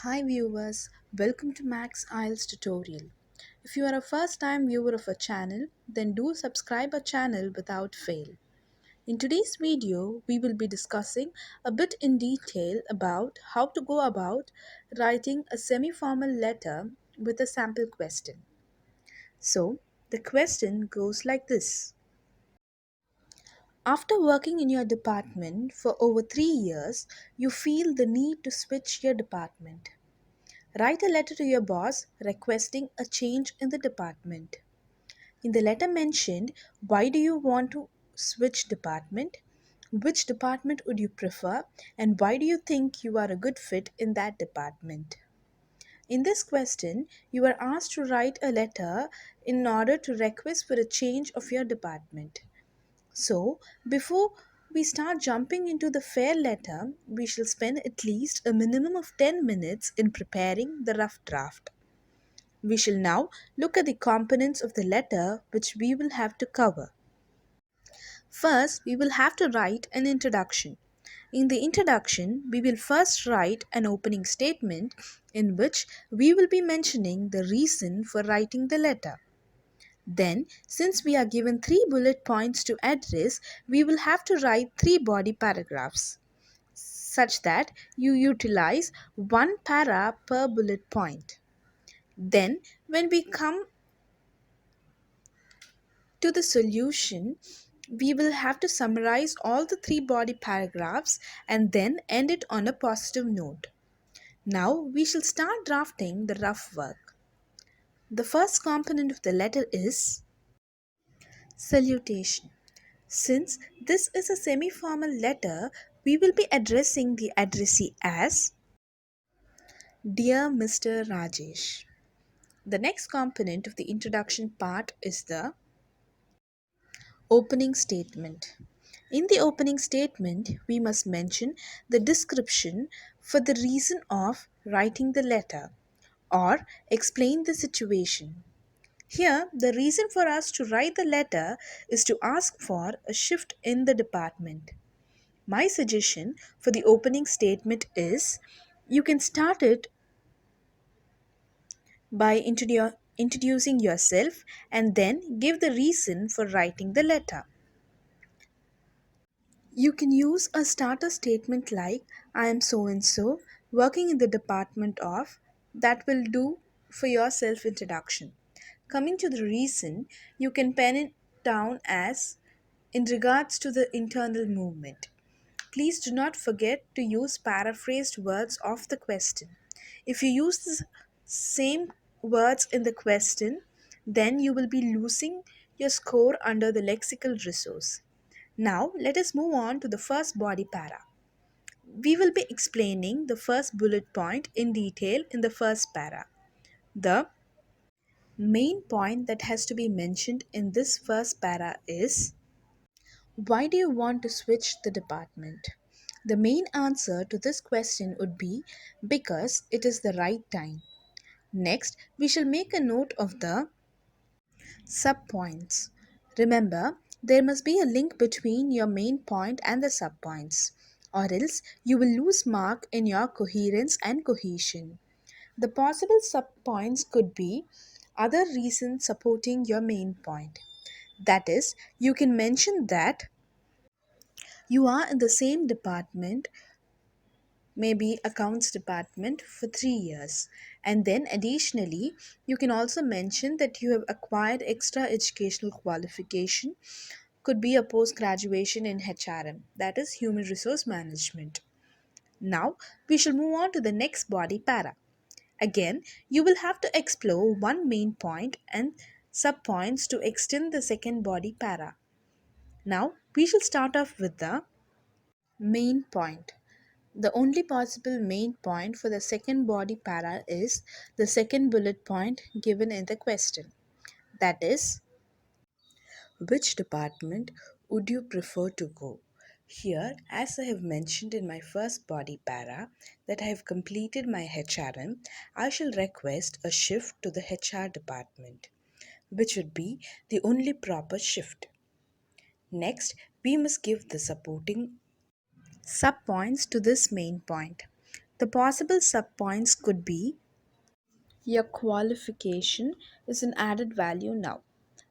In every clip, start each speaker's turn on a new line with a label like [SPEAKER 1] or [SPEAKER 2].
[SPEAKER 1] Hi viewers, welcome to Max IELTS tutorial. If you are a first time viewer of our channel, then do subscribe our channel without fail. In today's video, we will be discussing a bit in detail about how to go about writing a semi-formal letter with a sample question. So, the question goes like this. After working in your department for over 3 years, you feel the need to switch your department. Write a letter to your boss requesting a change in the department. In the letter mentioned, why do you want to switch department? Which department would you prefer? And why do you think you are a good fit in that department? In this question, you are asked to write a letter in order to request for a change of your department. So, before we start jumping into the fair letter, we shall spend at least a minimum of 10 minutes in preparing the rough draft. We shall now look at the components of the letter which we will have to cover. First, we will have to write an introduction. In the introduction, we will first write an opening statement in which we will be mentioning the reason for writing the letter. Then, since we are given 3 bullet points to address, we will have to write 3 body paragraphs such that you utilize 1 para per bullet point. Then, when we come to the solution, we will have to summarize all the 3 body paragraphs and then end it on a positive note. Now, we shall start drafting the rough work. The first component of the letter is salutation. Since this is a semi formal letter, we will be addressing the addressee as Dear Mr. Rajesh. The next component of the introduction part is the opening statement. In the opening statement, we must mention the description for the reason of writing the letter or explain the situation. Here, the reason for us to write the letter is to ask for a shift in the department. My suggestion for the opening statement is you can start it by introducing yourself and then give the reason for writing the letter. You can use a starter statement like I am so and so working in the department of, that will do for your self introduction. Coming to the reason, you can pen it down as in regards to the internal movement. Please do not forget to use paraphrased words of the question. If you use the same words in the question, then you will be losing your score under the lexical resource. Now, let us move on to the first body para. We will be explaining the first bullet point in detail in the first para. The main point that has to be mentioned in this first para is why do you want to switch the department? The main answer to this question would be because it is the right time. Next, we shall make a note of the subpoints. Remember, there must be a link between your main point and the subpoints, or else you will lose mark in your coherence and cohesion. The possible subpoints could be other reasons supporting your main point. That is, you can mention that you are in the same department, maybe accounts department, for 3 years, and then additionally you can also mention that you have acquired extra educational qualification, could be a post graduation in HRM, that is human resource management. Now we shall move on to the next body para. Again, you will have to explore one main point and subpoints to extend the second body para. Now we shall start off with the main point. The only possible main point for the second body para is the second bullet point given in the question. That is, which department would you prefer to go? Here, as I have mentioned in my first body para that I have completed my HRM, I shall request a shift to the HR department, which would be the only proper shift. Next, we must give the supporting subpoints to this main point. The possible subpoints could be: your qualification is an added value now.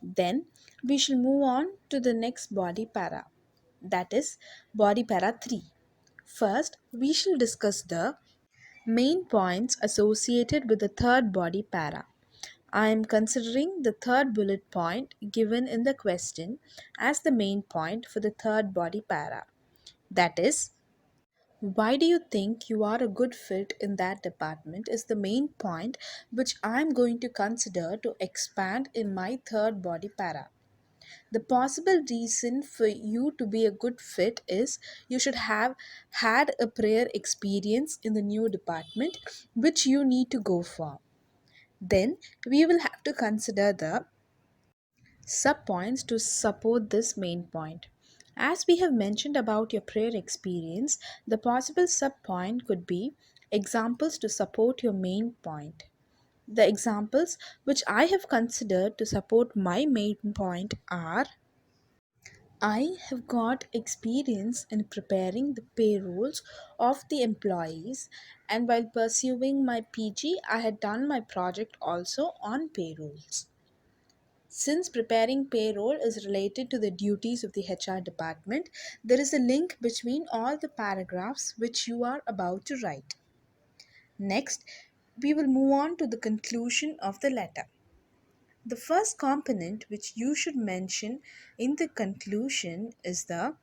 [SPEAKER 1] Then we shall move on to the next body para, that is body para 3. First, we shall discuss the main points associated with the third body para. I am considering the third bullet point given in the question as the main point for the third body para. That is, why do you think you are a good fit in that department is the main point which I am going to consider to expand in my third body para. The possible reason for you to be a good fit is you should have had a prior experience in the new department which you need to go for. Then we will have to consider the subpoints to support this main point. As we have mentioned about your prior experience, the possible subpoint could be examples to support your main point. The examples which I have considered to support my main point are: I have got experience in preparing the payrolls of the employees, and while pursuing my PG, I had done my project also on payrolls. Since preparing payroll is related to the duties of the HR department, there is a link between all the paragraphs which you are about to write. Next, we will move on to the conclusion of the letter. The first component which you should mention in the conclusion is the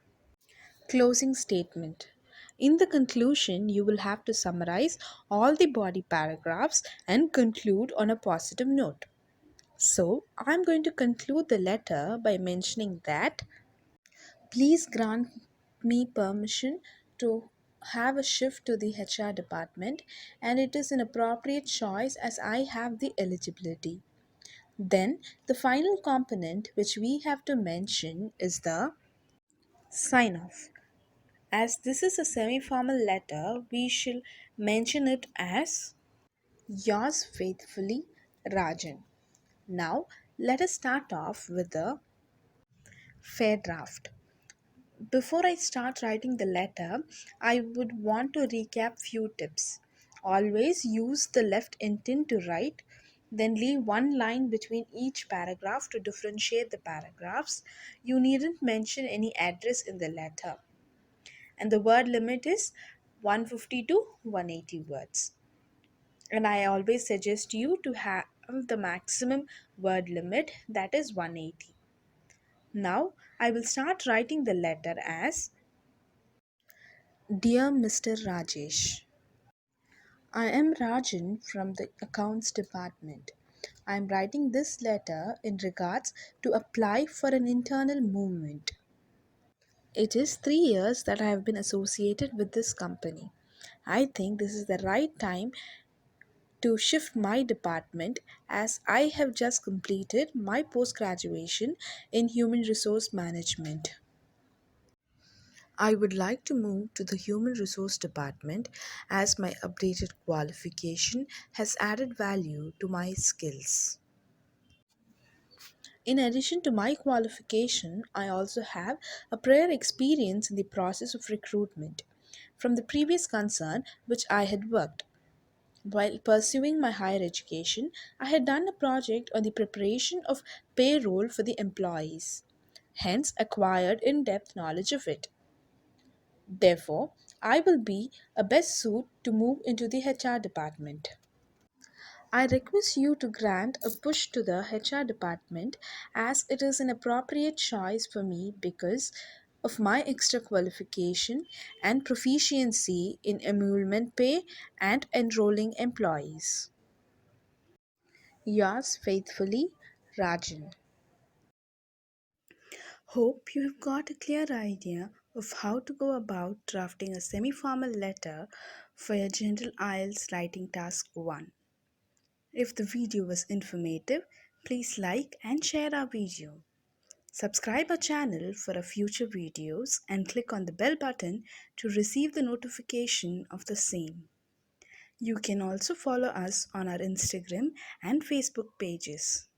[SPEAKER 1] closing statement. In the conclusion, you will have to summarize all the body paragraphs and conclude on a positive note. So, I'm going to conclude the letter by mentioning that please grant me permission to have a shift to the HR department, and it is an appropriate choice as I have the eligibility. Then, the final component which we have to mention is the sign off. As this is a semi formal letter, we shall mention it as yours faithfully, Rajan. Now, let us start off with the fair draft. Before I start writing the letter, I would want to recap few tips. Always use the left intent to write, then leave one line between each paragraph to differentiate the paragraphs. You needn't mention any address in the letter. And the word limit is 150 to 180 words. And I always suggest you to have the maximum word limit, that is 180. Now I will start writing the letter as: Dear Mr. Rajesh, I am Rajan from the Accounts Department. I am writing this letter in regards to apply for an internal movement. It is 3 years that I have been associated with this company. I think this is the right time to shift my department as I have just completed my post graduation in human resource management. I would like to move to the Human Resource Department as my updated qualification has added value to my skills. In addition to my qualification, I also have a prior experience in the process of recruitment from the previous concern which I had worked. While pursuing my higher education, I had done a project on the preparation of payroll for the employees, hence acquired in depth knowledge of it. Therefore, I will be a best suit to move into the HR department. I request you to grant a push to the HR department as it is an appropriate choice for me because of my extra qualification and proficiency in emolument pay and enrolling employees. Yours faithfully, Rajan. Hope you have got a clear idea of how to go about drafting a semi formal letter for your General IELTS Writing Task 1. If the video was informative, please like and share our video. Subscribe our channel for our future videos and click on the bell button to receive the notification of the same. You can also follow us on our Instagram and Facebook pages.